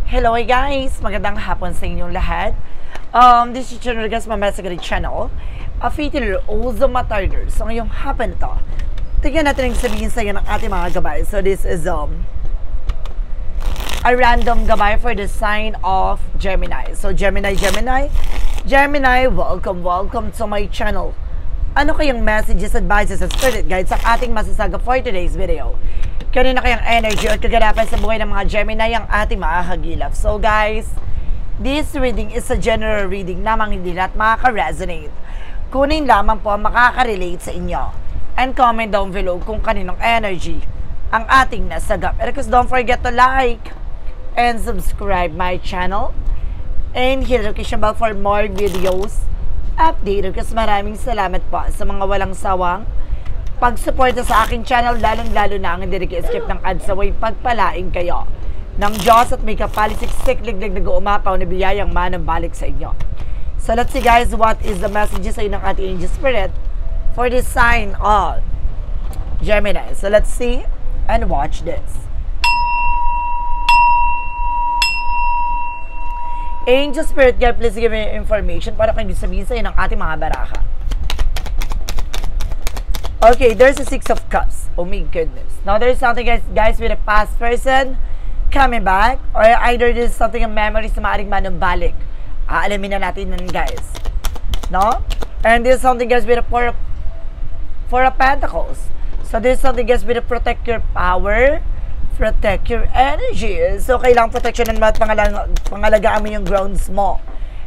Hello guys! Magandang hapon sa inyong lahat. This is Channel Gas Mamasagari Channel. A fatal also matter. So ngayong hapon ito, tignan natin ang sabihin sa iyo ng ating mga gabay. So this is a random gabay for the sign of Gemini. So Gemini, welcome to my channel. Ano kayang messages, advices, and spirit guides ang ating masasaga for today's video? Kanina kayang energy at kaganapan sa buhay ng mga Gemini ang ating makakagilap. So guys, this reading is a general reading lamang, hindi lahat makaka-resonate. Kunin lamang po ang makaka-relate sa inyo. And comment down below kung kaninong energy ang ating nasagap. And because don't forget to like and subscribe my channel. And hit the notification bell for more videos updated. Kasi maraming salamat po sa mga walang sawang pag-suporta sa aking channel, lalong-lalo na ang hindi nag-skip ng ads sa way pagpalaing kayo ng Diyos at may kapalisiksik liglig nag-uumapaw na biyayang manang balik sa inyo. So let's see guys, what is the messages sa ng ating angel spirit for this sign of Gemini. So let's see and watch this. Angel spirit guide, please give me information para kayo sabihin sa ng ating mga baraha. Okay, there's a Six of Cups. Oh my goodness. Now there's something guys with a past person coming back, or either there's something in memories na maaaring manumbalik. Alamin na natin nun guys. No? And there's something guys with a Four of Pentacles. So there's something guys with a protect your power, protect your energy. So kailangan protection mo at pangalagaan mo yung grounds mo.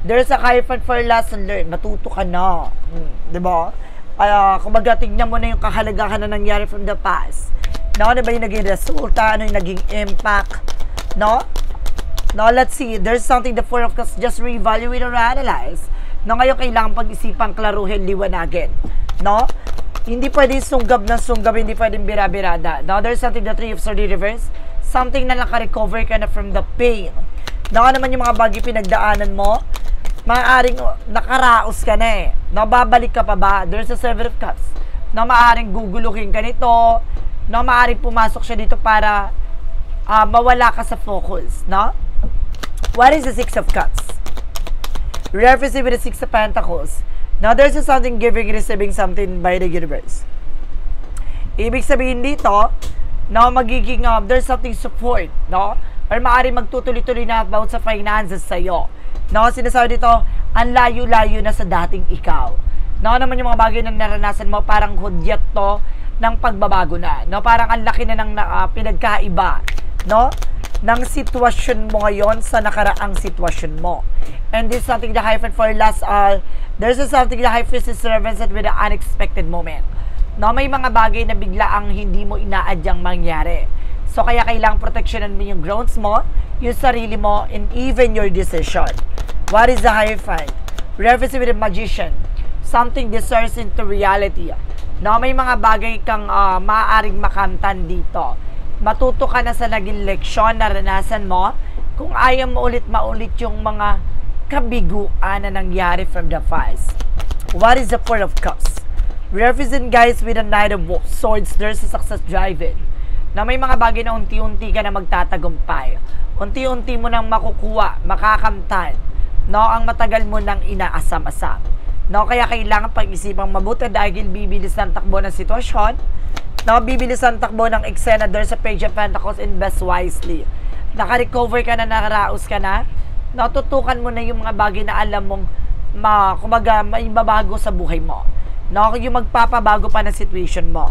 There's a Hierophant for lesson learned. Matuto ka na. Diba? Kumbaga, tignan mo na yung kahalagahan na nangyari from the past. No? Ano ba yung naging resulta? Ano yung naging impact? No? No, let's see. There's something the Four of Cups, just reevaluate or analyze. No, ngayon kailangan pag-isipang klaruhin, liwanagin. No? Hindi pwede sunggab na sunggab, hindi pwedeng bira-birada. No, there's something the Three of Swords reverse. Something na naka-recover ka na from the pain. No, ano naman yung mga bagay pinagdaanan mo? Maaaring nakaraos ka na eh. No, babalik ka pa ba? There's a Seven of Cups. No, maaaring guguluhin ka nito. No, maaaring pumasok siya dito para mawala ka sa focus. No? What is the Six of Cups? Reference with the Six of Pentacles. Now, there's a something giving, receiving something by the universe. Ibig sabihin dito, no, magiging, there's something support. No? Or maaaring magtutuloy-tuloy na about sa finances sa'yo. No, sinasabi dito, ang layo-layo na sa dating ikaw. No, naman yung mga bagay na naranasan mo, parang hudyat to ng pagbabago na. No, parang ang laki na ng pinagkaiba, no, ng sitwasyon mo ngayon sa nakaraang sitwasyon mo. And this is something the Hierophant for last, there's something the Hierophant is represented with an unexpected moment. No, may mga bagay na bigla ang hindi mo inaadyang mangyari. So, kaya kailangang proteksyonan mo yung grounds mo, yung sarili mo, and even your decision. What is the Hierophant? Reference with a magician. Something discerns into reality. No, may mga bagay kang maaaring makamtan dito. Matuto ka na sa naging leksyon na naranasan mo kung ayaw mo maulit yung mga kabiguan na nangyari from the past. What is the Four of Cups? Represent guys with a Knight of Swords. There's a success driven. Na may mga bagay na unti-unti ka na magtatagumpay. Unti-unti mo nang makukuha, makakamtan. No, ang matagal mo nang inaasam-asam. No, kaya kailangan pag-isipang mabuti dahil bibilis ng takbo ng sitwasyon. No, bibilis ang takbo ng eksena. There's a Page of Pentacles, invest wisely. Naka-recover ka na, nakaraos ka na. No, tutukan mo na yung mga bagay na alam mong kumbaga, may babago sa buhay mo. No, yung magpapabago pa ng situation mo.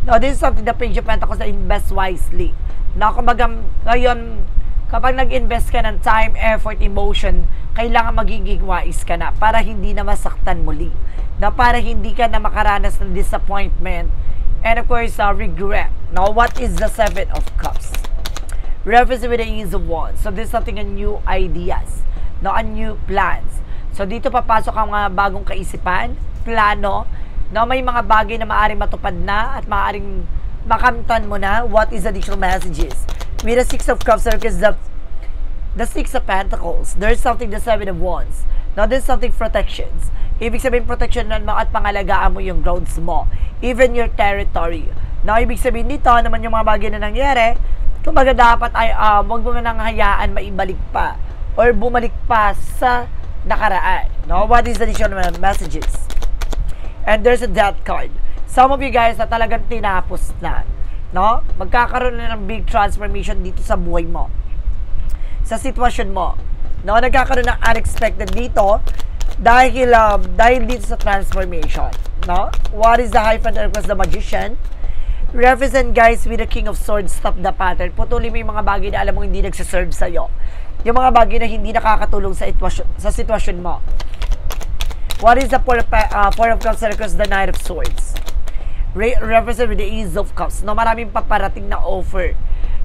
No, this is something the Page of Pentacles na invest wisely. No, kumbaga, ngayon, kapag nag-invest ka ng time, effort, emotion, kailangan magiging wise ka na para hindi na masaktan muli. Na para hindi ka na makaranas ng disappointment and of course, regret. Now, what is the Seven of Cups? Reference with the Ace of Wands. So, this is something a new ideas. No, a new plans. So, dito papasok ang mga bagong kaisipan, plano. No, may mga bagay na maaaring matupad na at maaaring makamtan mo na. What is additional messages? With the Six of Cups, because the Six of Pentacles, there's something the Seven of Wands. Now, there's something protections. Ibig sabihin, protectionan mo at pangalagaan mo yung grounds mo. Even your territory. Now, ibig sabihin dito, naman yung mga bagay na nangyari, Kumbaga dapat ay wag mo nang hayaan maibalik pa or bumalik pa sa nakaraan. No? What is the additional messages? And there's a death card. Some of you guys na talagang tinapos na. No? Magkakaroon na ng big transformation dito sa buhay mo. Sa sitwasyon mo. No? Nagkakaroon ng unexpected dito dahil dito sa transformation. No? What is the hyphen equals the magician? Represent guys with the King of Swords, stop the pattern. Putuli mo yung mga bagay na alam mo hindi nagsaserve sa'yo. Yung mga bagay na hindi nakakatulong sa sitwasyon mo. What is the Four of Cups equals the Knight of Swords? Represent with the Ace of Cups. No, maraming paparating na offer.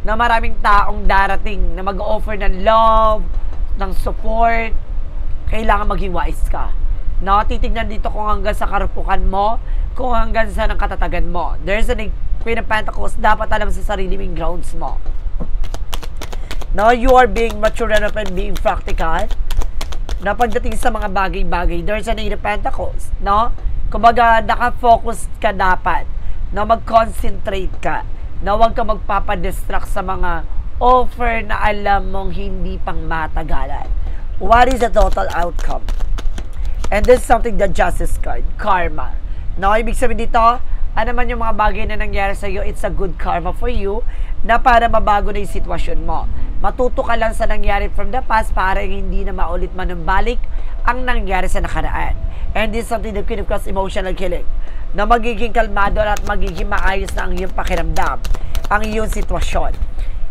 Na maraming taong darating na mag-offer ng love, ng support. Kailangan maging wise ka. No, titignan dito kung hanggang sa karupukan mo, kung hanggang sa ng katatagan mo. There's a Queen of Pentacles, dapat alam sa sarili mong grounds mo. No, you are being mature enough and being practical. Na pagdating sa mga bagay-bagay, there's a Eight of Pentacles. No? Kumbaga, nakafocus ka dapat. No, mag-concentrate ka. No, huwag ka magpapadistract sa mga offer na alam mong hindi pang matagalan. What is the total outcome? And this is something, the Justice card, karma. No, ibig sabihin dito, ano man yung mga bagay na nangyari sa iyo, it's a good karma for you na para mabago na yung sitwasyon mo. Matuto ka lang sa nangyari from the past para hindi na maulit manumbalik ang nangyari sa nakaraan. And this is something that could cause emotional healing. Na magiging kalmado at magiging maayos na ang iyong pakiramdam, ang iyong sitwasyon.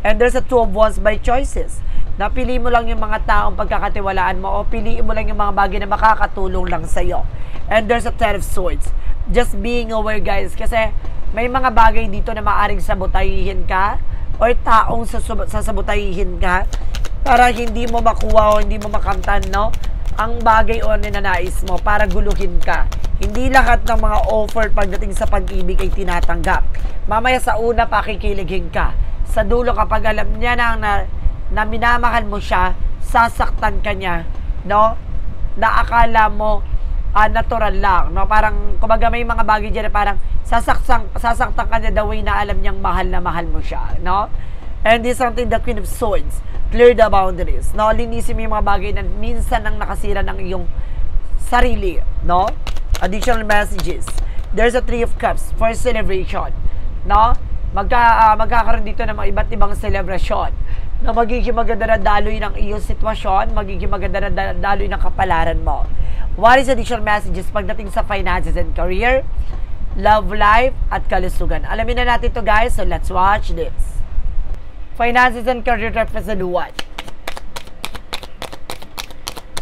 And there's a Two of Wands by choices. Napili mo lang yung mga taong pagkakatiwalaan mo o piliin mo lang yung mga bagay na makakatulong lang sa iyo. And there's a Ten of Swords. Just being aware guys, kasi may mga bagay dito na maaring sabutahihin ka or taong sasabutahihin ka para hindi mo makuha o hindi mo makamtan, no? Ang bagay o ninanais mo para guluhin ka. Hindi lahat ng mga offer pagdating sa pag-ibig ay tinatanggap. Mamaya sa una pakikiligin ka. Sa dulo kapag alam niya na minamahal mo siya, sasaktan ka niya, no? Na akala mo natural lang, no? Parang, kumbaga may mga bagay dyan na parang sasaktan ka niya the way na alam niyang mahal na mahal mo siya, no? And this is something, the Queen of Swords, clear the boundaries, no? Linisin mo yung mga bagay na minsan nang nakasira ng iyong sarili, no? Additional messages. There's a Three of Cups for celebration, no? Magkakaroon dito ng mga iba't ibang celebration na magiging maganda na daloy ng iyong sitwasyon, magiging maganda na daloy ng kapalaran mo. What is additional messages pagdating sa finances and career, love life, at kalusugan? Alamin na natin to guys, so let's watch this. Finances and career represent what?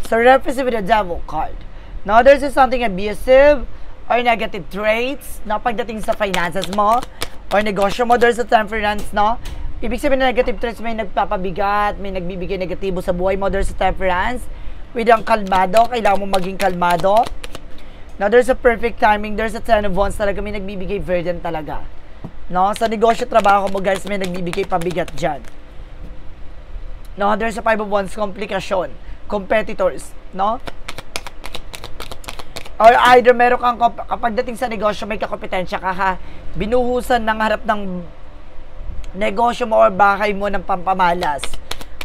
So represent with the Devil card. Now there's something abusive or negative traits na pagdating sa finances mo or negosyo mo. There's a temperance, no? Ibig sabihin na negative traits, may nagpapabigat, may nagbibigay negatibo sa buhay mo. There's a temperance. With ang kalmado, kailangan mo maging kalmado. Now, there's a perfect timing. There's a Ten of Wands talaga. May nagbibigay burden talaga. No? Sa negosyo, trabaho mo, guys, may nagbibigay pabigat dyan. No? There's a Five of Wands, komplikasyon. Competitors. No? Or either meron kang, kapag dating sa negosyo, may kakompetensya ka ha. Binuhusan ng harap ng negosyo mo or bahay mo ng pampamalas.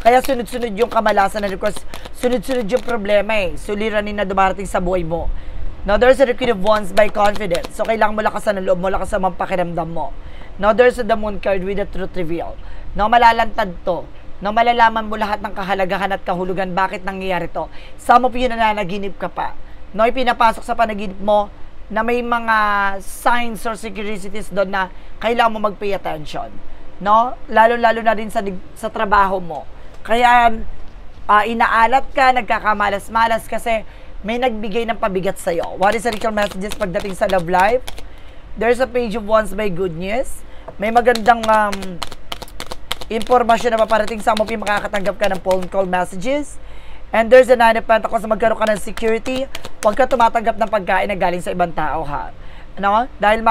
Kaya sunod-sunod yung kamalasan na because sunod-sunod yung problema eh. Suliranin na dumarating sa buhay mo. Now, there's a Queen of Wands by confidence. So, kailangan mo lakasan ng loob mo, lakasan ang pakiramdam mo. Now, there's the Moon card with the truth reveal. Now, malalantad to. Now, malalaman mo lahat ng kahalagahan at kahulugan. Bakit nangyayari to? Some of you nananaginip ka pa. Now, ipinapasok sa panaginip mo na may mga signs or synchronicities doon na kailangan mo mag-pay attention. No? Lalo-lalo na rin sa trabaho mo. Kaya, inaalat ka, nagkakamalas-malas kasi may nagbigay ng pabigat sa'yo. What is the real messages pagdating sa love life? There's a Page of Wands by good news. May magandang impormasyon na paparating sa mo, makakatanggap ka ng phone call messages. And there's a Nine of Pentacles na magkaroon ka ng security. Huwag ka tumatanggap ng pagkain na galing sa ibang tao, ha? No? Dahil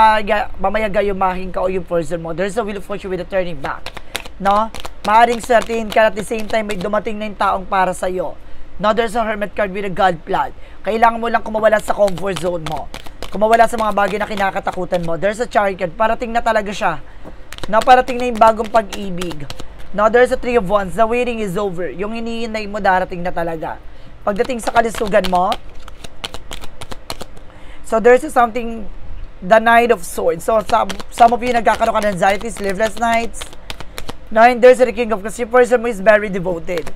mamaya gayumahin ka o yung person mo. There's a Wheel of Fortune with a turning back. No? Maaring certain ka at the same time may dumating na yung taong para sa'yo. No, there's a Hermit card with a God plan. Kailangan mo lang kumawala sa comfort zone mo. Kumawala sa mga bagay na kinakatakutan mo. There's a Chariot card. Parating na talaga siya. Na parating na yung bagong pag-ibig. Now, there's a Three of Wands. The waiting is over. Yung hinihintay mo, darating na talaga. Pagdating sa kalusugan mo, so there's something, the Knight of Swords. So, some of you nagkakaroon ka ng anxiety, sleepless nights. Now, and there's the King of Cups. Yung person mo is very devoted.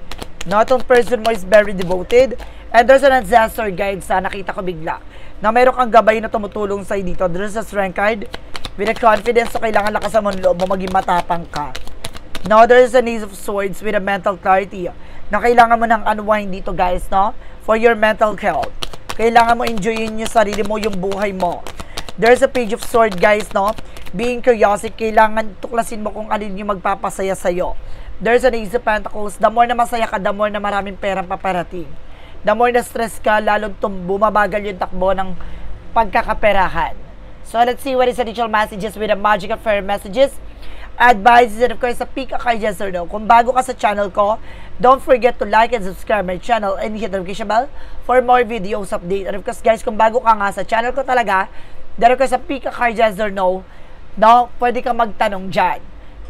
Now, itong person mo is very devoted. And there's an ancestor guide sa nakita ko bigla. Na meron kang gabay na tumutulong sa'yo dito. There's a Strength card. With a confidence, so kailangan lakas mo ng loob mo, maging matapang ka. Now, there's an Ace of Swords with a mental clarity. Na kailangan mo ng unwind dito, guys, no? For your mental health. Kailangan mo enjoyin yung sarili mo, yung buhay mo. There's a Page of Swords, guys, no? Being curious, kailangan tuklasin mo kung alin yung magpapasaya sa'yo. There's an Ace of Pentacles. The more na masaya ka, the more na maraming perang paparating. The more na stress ka, lalong bumabagal yung takbo ng pagkakaperahan. So, let's see what is additional messages with the magical fairy messages, advices, and of course, a pick a card, yes or no. Kung bago ka sa channel ko, don't forget to like and subscribe my channel and hit the notification bell for more videos update. And of course, guys, kung bago ka nga sa channel ko talaga, then of course, a pick a card, yes or no, no, pwede ka magtanong dyan.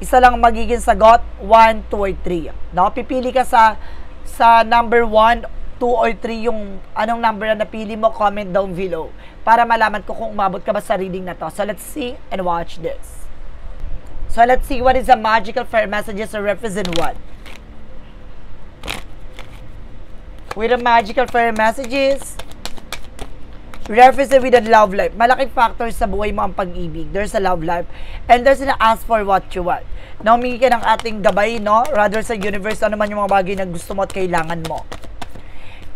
Isa lang magiging sagot, 1, 2, or 3. No, pipili ka sa number 1, 2 or 3 yung anong number na napili mo, comment down below para malaman ko kung umabot ka ba sa reading na to. So, let's see and watch this. So, let's see what is the magical fairy messages or represent what. With the magical fairy messages, represent with the love life. Malaking factor sa buhay mo ang pag-ibig. There's a love life. And there's an ask for what you want. Na humingi ka ng ating gabay, no? Rather sa universe, ano man yung mga bagay na gusto mo at kailangan mo.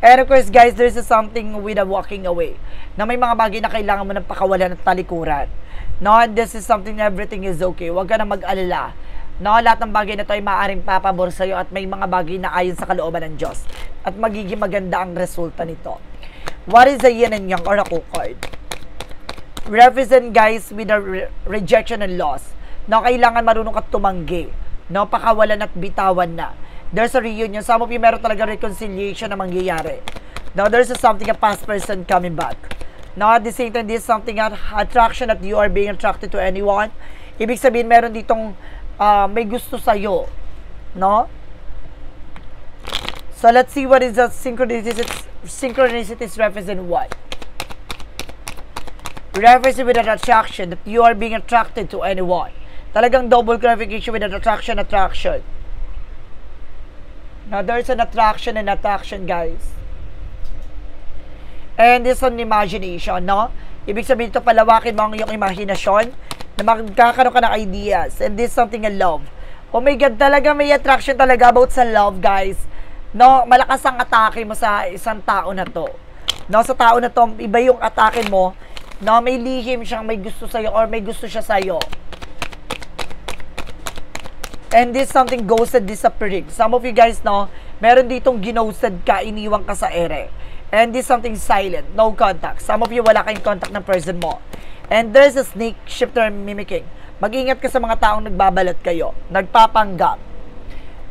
And of course, guys, there's something with a walking away. Na may mga bagay na kailangan mo ng pakawalan at talikuran. No, and this is something na everything is okay. Huwag ka na mag-alala. No, lahat ng bagay na ito ay maaaring papabor sa'yo at may mga bagay na ayon sa kalooban ng Diyos. At magiging maganda ang resulta nito. What is the yin and yang oracle card? Represent, guys, with the rejection and loss. No, kailangan marunong ka tumanggi. No, pakawalan at bitawan na. There's a reunion. Some of you meron talaga reconciliation na mangyayari. Now, there's something a past person coming back. Now, at the same time, this is something attraction that you are being attracted to anyone. Ibig sabihin, meron ditong may gusto sa'yo. No? So, let's see what is the synchronicities represent what. Represent with an attraction that you are being attracted to anyone. Talagang double clarification with an attraction. Now, there's an attraction and attraction, guys. And this on imagination, no? Ibig sabihin ito, palawakin mo ang iyong imaginasyon na magkakaroon ka ng ideas. And this something in love. Oh my God, talaga may attraction talaga about sa love, guys. No, malakas ang atake mo sa isang tao na to. No, sa tao na to, iba yung atake mo. No, may lihim siyang may gusto sa'yo or may gusto siya sa'yo. And this something ghosted, disappearing. Some of you guys know, meron ditong ginosted ka, iniwan ka sa ere. And this something silent, no contact. Some of you wala kayong contact ng person mo. And there's a snake shifter mimicking. Mag-ingat ka sa mga taong nagbabalat kayo, nagpapanggap.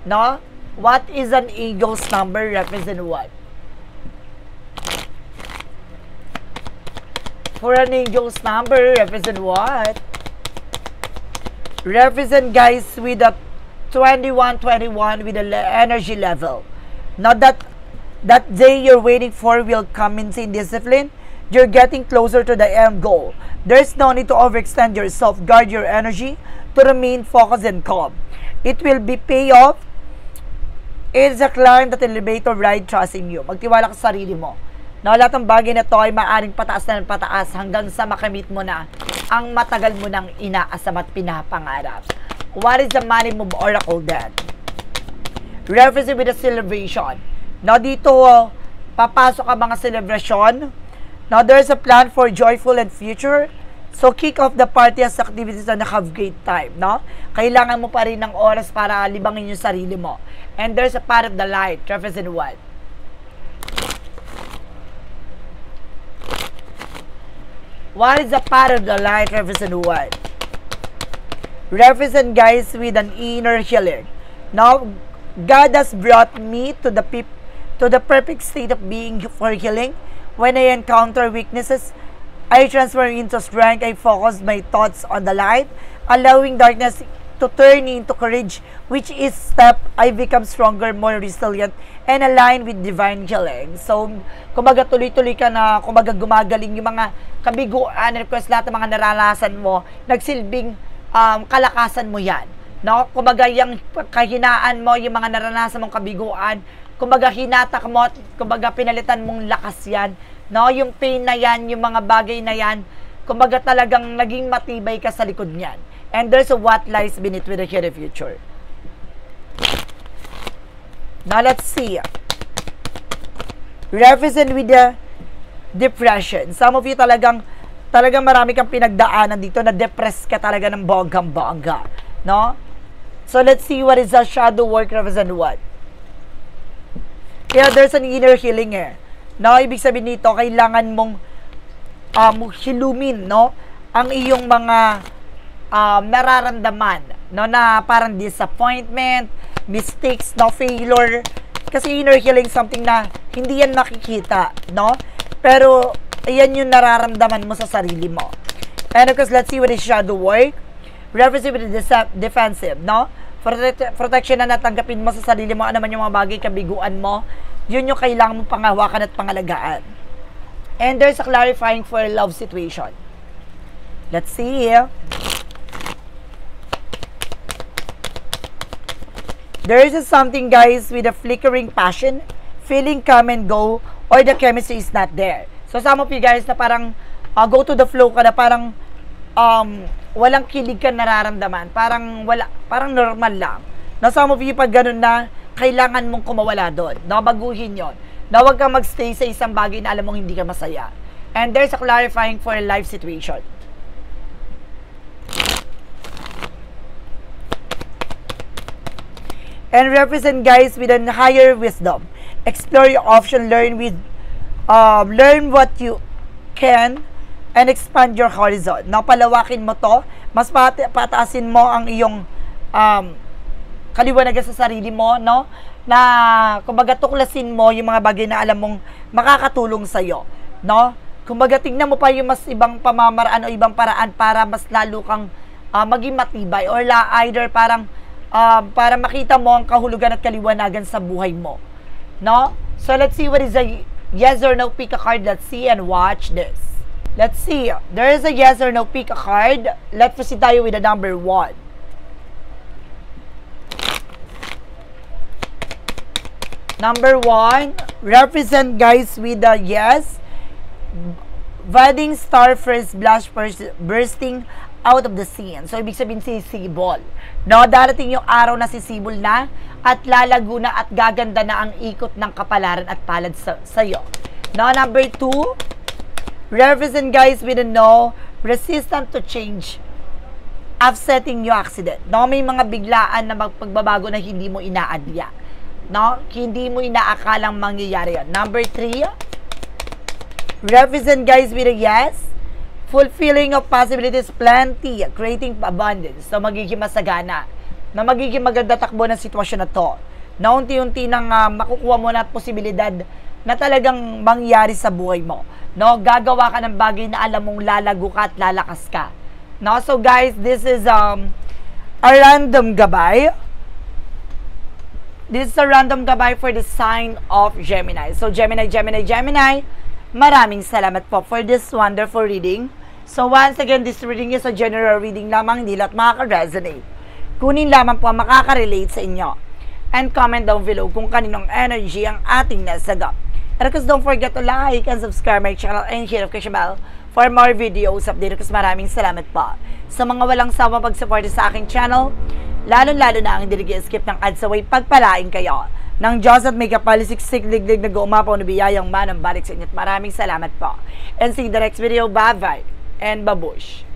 No? What is an eagle's number represent what? For an eagle's number represent what? Represent, guys, with a 21 with the energy level. Now that day you're waiting for will come in discipline. You're getting closer to the end goal. There's no need to overextend yourself. Guard your energy to remain focused and calm. It will be pay off. It's a climb that elevator ride, trusting you. Magtiwala ka sa sarili mo. Na lahat ng bagay na to ay maaaring pataas na ng pataas hanggang sa makamit mo na ang matagal mo nang inaasam at pinapangarap. What is the money move oracle then? Reference with a celebration. Now dito, papasok ang mga celebration. Now there's a plan for joyful and future. So kick off the party as activities na have great time, no? Kailangan mo pa rin ng oras para libangin yung sarili mo. And there's a part of the light, represent what? What is the part of the light represent what? Represent, guys, with an inner healing. Now, God has brought me to the perfect state of being for healing. When I encounter weaknesses, I transform into strength. I focus my thoughts on the light, allowing darkness to turn into courage, which is step I become stronger, more resilient, and aligned with divine healing. So, kumbaga tuloy-tuloy ka na, kumbaga gumagaling yung mga kabiguan, request lahat ng mga naranasan mo, nagsilbing kalakasan mo yan. No? Kumbaga yung kahinaan mo, yung mga naranasan mong kabiguan, kumbaga hinatak mo, kumbaga pinalitan mong lakas yan. No? Yung pain na yan, yung mga bagay na yan, kumbaga talagang naging matibay ka sa likod niyan. And there's a what lies beneath with the hidden future. Now let's see. Represent with the depression. Some of you talagang marami kang pinagdaanan dito na depressed ka talaga ng bonggang-bongga. No? So let's see what is the shadow work represent what. Kaya there's an inner healing eh. No? Ibig sabihin nito, kailangan mong hilumin, no? Ang iyong mga nararamdaman, no, na parang disappointment, mistakes, no, failure. Kasi inner healing something na hindi yan makikita, no? Pero ayan yung nararamdaman mo sa sarili mo. And of course, let's see what is shadow work. Represent with the defensive, no? Protection na natanggapin mo sa sarili mo, ano man yung mga bagay, kabiguan mo, yun yung kailangan mong panghawakan at pangalagaan. And there's a clarifying for a love situation. Let's see. There is something, guys, with a flickering passion, feeling come and go, or the chemistry is not there. So some of you guys na parang go to the flow ka na parang walang kilig ka nararamdaman, parang normal lang. Na some of you pag ganun na, kailangan mong kumawala doon. Na baguhin yon. Na huwag kang magstay sa isang bagay na alam mong hindi ka masaya. And there's a clarifying for a life situation. And represent, guys, with a higher wisdom. Explore your option, learn what you can, and expand your horizon. Now, palawakin mo to, mas pataasin mo ang iyong kaliwanagan sa sarili mo, no? Na, kumbaga, tuklasin mo yung mga bagay na alam mong makakatulong sa'yo, no? Kumbaga, tingnan mo pa yung mas ibang pamamaraan o ibang paraan para mas lalo kang maging matibay or either parang para makita mo ang kahulugan at kaliwanagan sa buhay mo. No? So, let's see what is a yes or no, pick a card. Let's see and watch this. Let's see. There is a yes or no, pick a card. Let's proceed tayo with the number 1. Number 1, represent, guys, with the yes. Budding star first blush bursting out of the scene. So, ibig sabihin sisibol. No, darating yung araw na sisibol na at lalago na at gaganda na ang ikot ng kapalaran at palad sa'yo. No, number 2, represent, guys, with a no, resistant to change, upsetting new accident. No, may mga biglaan na magpagbabago na hindi mo inaadya. No, hindi mo inaakalang mangyayari yan. Number 3, represent, guys, with a yes, fulfilling of possibilities, plenty, creating abundance. So, magiging masagana. Na magiging maganda takbo ng sitwasyon na to. Na unti-unti nang makukuha mo na at posibilidad na talagang mangyari sa buhay mo. No, gagawa ka ng bagay na alam mong lalago ka at lalakas ka. No, so guys, this is a random gabay. This is a random gabay for the sign of Gemini. So, Gemini, maraming salamat po for this wonderful reading. So, once again, this reading is a general reading lamang, hindi lahat makaka-resonate. Kunin lamang po ang makaka-relate sa inyo. And comment down below kung kaninong energy ang ating nasagap. And of course, don't forget to like and subscribe my channel and hit notification bell for more videos update. Kasi maraming salamat po sa mga walang sawa pag-support sa aking channel. Lalo-lalo na ang hindi nag-skip ng ads away, pagpalain kayo ng Diyos at may kapalisik-sik liglig na guumapaw na biyayang manang balik sa inyo. Maraming salamat po. And see you in the next video. Bye-bye and babush.